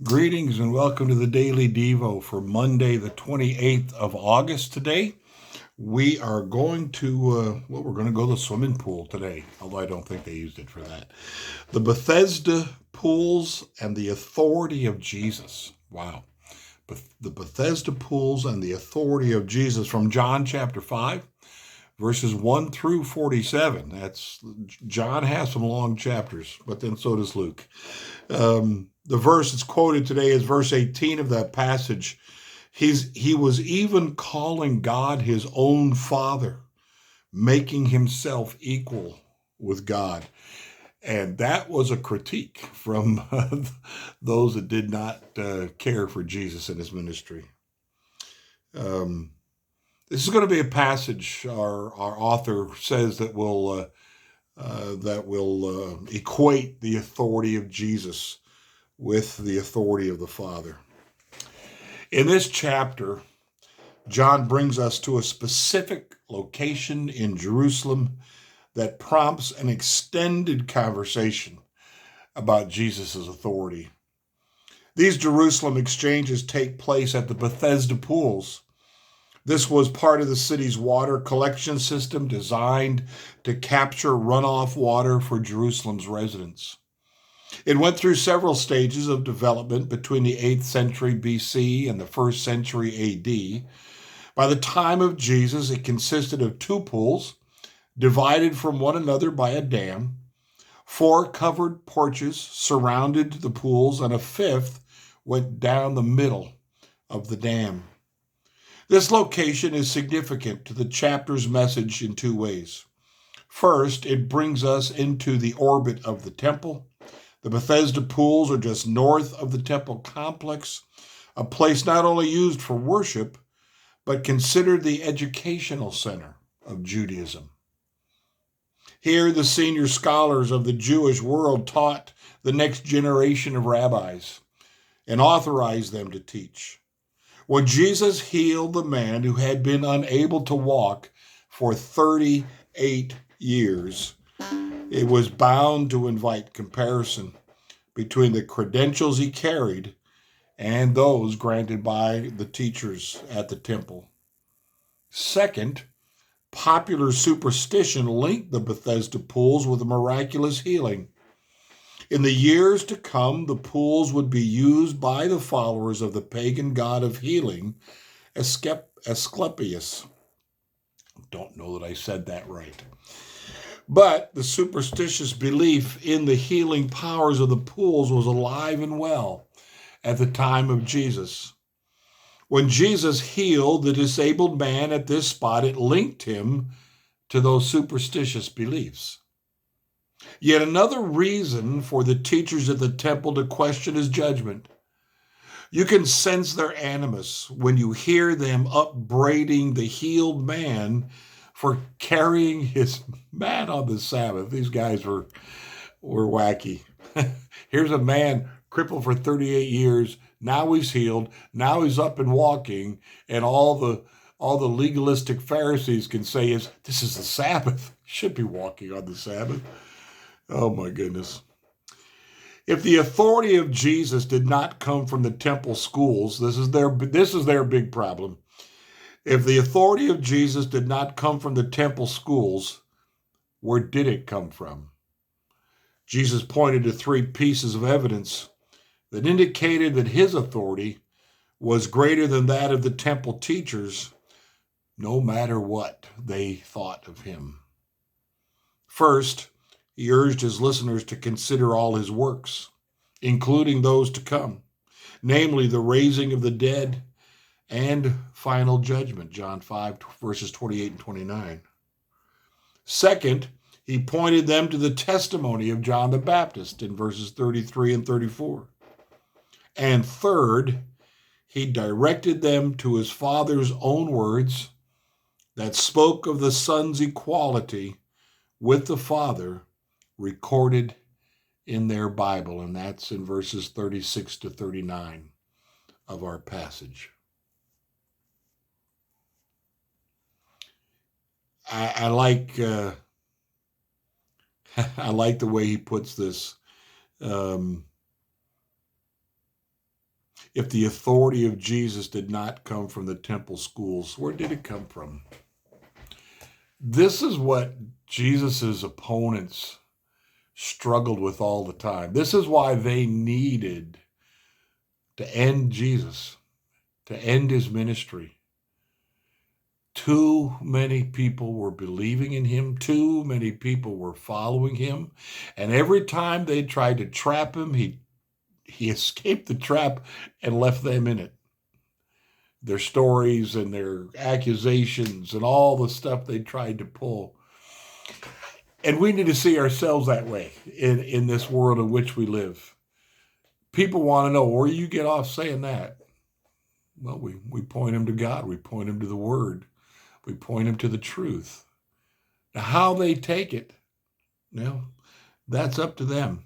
Greetings and welcome to the Daily Devo for Monday, the 28th of August today. We are going to, we're going to go to the swimming pool today, although I don't think they used it for that. The Bethesda Pools and the Authority of Jesus. Wow. The Bethesda Pools and the Authority of Jesus from John chapter 5, verses 1 through 47. John has some long chapters, but then so does Luke. The verse that's quoted today is verse 18 of that passage. He was even calling God his own Father, making himself equal with God. And that was a critique from those that did not care for Jesus and his ministry. This is going to be a passage our author says that will equate the authority of Jesus with the authority of the Father. In this chapter, John brings us to a specific location in Jerusalem that prompts an extended conversation about Jesus' authority. These Jerusalem exchanges take place at the Bethesda Pools. This was part of the city's water collection system designed to capture runoff water for Jerusalem's residents. It went through several stages of development between the 8th century BC and the 1st century AD. By the time of Jesus, it consisted of two pools, divided from one another by a dam. 4 covered porches surrounded the pools, and a 5th went down the middle of the dam. This location is significant to the chapter's message in 2 ways. First, it brings us into the orbit of the temple. The Bethesda Pools are just north of the temple complex, a place not only used for worship, but considered the educational center of Judaism. Here, the senior scholars of the Jewish world taught the next generation of rabbis and authorized them to teach. When Jesus healed the man who had been unable to walk for 38 years, it was bound to invite comparison between the credentials he carried and those granted by the teachers at the temple. Second, popular superstition linked the Bethesda Pools with a miraculous healing. In the years to come, the pools would be used by the followers of the pagan god of healing, Asclepius. Don't know that I said that right. But the superstitious belief in the healing powers of the pools was alive and well at the time of Jesus. When Jesus healed the disabled man at this spot, it linked him to those superstitious beliefs. Yet another reason for the teachers at the temple to question his judgment. You can sense their animus when you hear them upbraiding the healed man for carrying his mat on the Sabbath. These guys were wacky. Here's a man crippled for 38 years. Now he's healed. Now he's up and walking, and all the legalistic Pharisees can say is, this is the Sabbath. You should be walking on the Sabbath. Oh my goodness. If the authority of Jesus did not come from the temple schools, this is their big problem. If the authority of Jesus did not come from the temple schools, where did it come from? Jesus pointed to 3 pieces of evidence that indicated that his authority was greater than that of the temple teachers, no matter what they thought of him. First, he urged his listeners to consider all his works, including those to come, namely the raising of the dead and final judgment, John 5, verses 28 and 29. Second, he pointed them to the testimony of John the Baptist in verses 33 and 34. And third, he directed them to his Father's own words that spoke of the Son's equality with the Father recorded in their Bible, and that's in verses 36 to 39 of our passage. I like I like the way he puts this. if the authority of Jesus did not come from the temple schools? Where did it come from? This is what Jesus's opponents struggled with all the time. This is why they needed to end Jesus, to end his ministry. Too many people were believing in him. Too many people were following him. And every time they tried to trap him, he escaped the trap and left them in it. Their stories and their accusations and all the stuff they tried to pull. And we need to see ourselves that way in this world in which we live. People want to know, where you get off saying that? Well, we point them to God. We point them to the Word. We point them to the truth. Now, how they take it, that's up to them.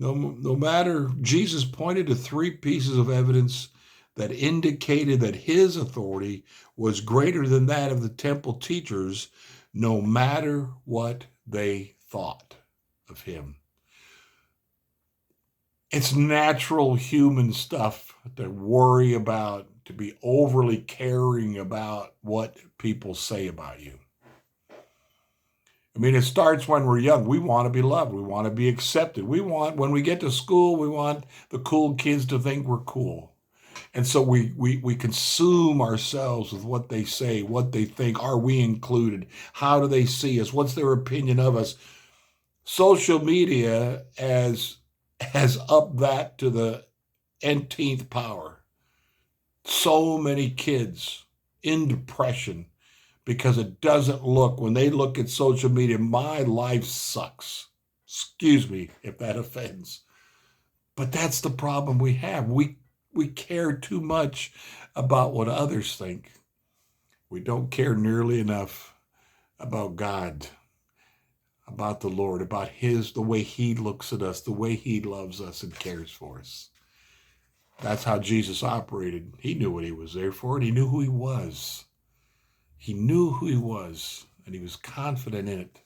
No matter, Jesus pointed to 3 pieces of evidence that indicated that his authority was greater than that of the temple teachers, no matter what they thought of him. It's natural human stuff to worry about, to be overly caring about what people say about you. I mean, it starts when we're young. We want to be loved. We want to be accepted. When we get to school, we want the cool kids to think we're cool. And so we consume ourselves with what they say, what they think. Are we included? How do they see us? What's their opinion of us? Social media has upped that to the nth power. So many kids in depression because it doesn't look, when they look at social media, my life sucks. Excuse me if that offends. But that's the problem we have. We care too much about what others think. We don't care nearly enough about God, about the Lord, about the way he looks at us, the way he loves us and cares for us. That's how Jesus operated. He knew what he was there for, and he knew who he was. He knew who he was, and he was confident in it.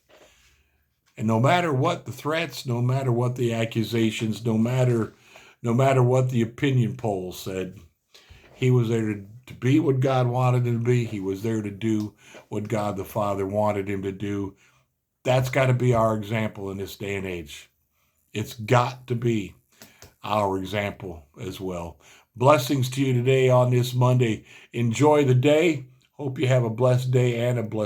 And no matter what the threats, no matter what the accusations, no matter what the opinion polls said, he was there to be what God wanted him to be. He was there to do what God the Father wanted him to do. That's got to be our example in this day and age. It's got to be our example as well. Blessings to you today on this Monday. Enjoy the day. Hope you have a blessed day and a blessed